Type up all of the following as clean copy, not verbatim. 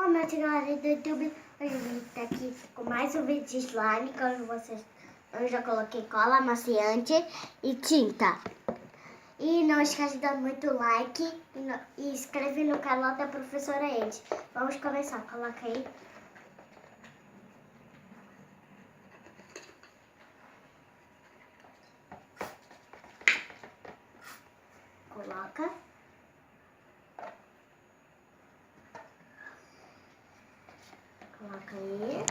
noite, galera do YouTube. Hoje a gente tá aqui com mais um vídeo de slime. Eu já coloquei cola amaciante e tinta. E não esquece de dar muito like e inscreve no canal da professora Ed. Vamos começar, coloca aí. Coloca. Coloca aí.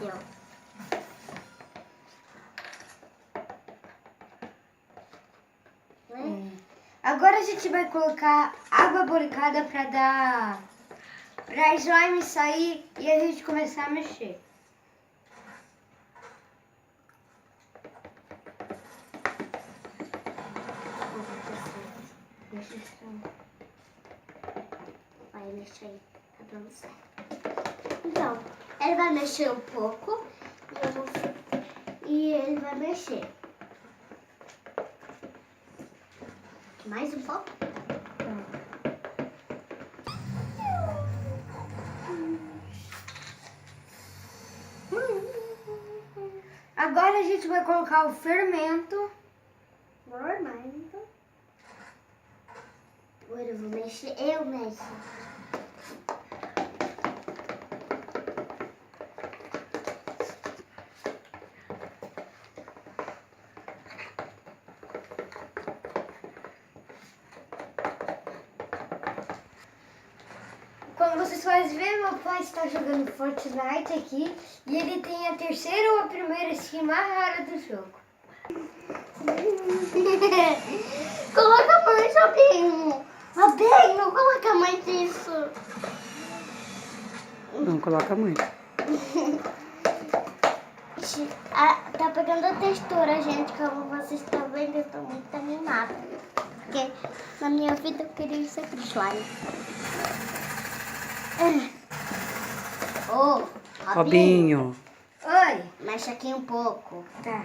Deu. Agora a gente vai colocar água boricada pra slime sair e a gente começar a mexer. Vai mexer aí, tá dando certo. Então, ele vai mexer um pouco e ele vai mexer. Mais um pouco. Agora a gente vai colocar o fermento. Fermento. Agora eu vou mexer. Eu mexo. Como vocês podem ver, meu pai está jogando Fortnite aqui e ele tem a terceira ou a primeira skin mais rara do jogo. Coloca mais, Fabinho. Fabinho, não coloca mais isso. Não coloca muito. Tá pegando a textura, gente. Como vocês estão vendo, eu tô muito animada. Porque na minha vida eu queria ser slime. Ô, Robinho. Robinho. Oi. Mexe aqui um pouco. Tá.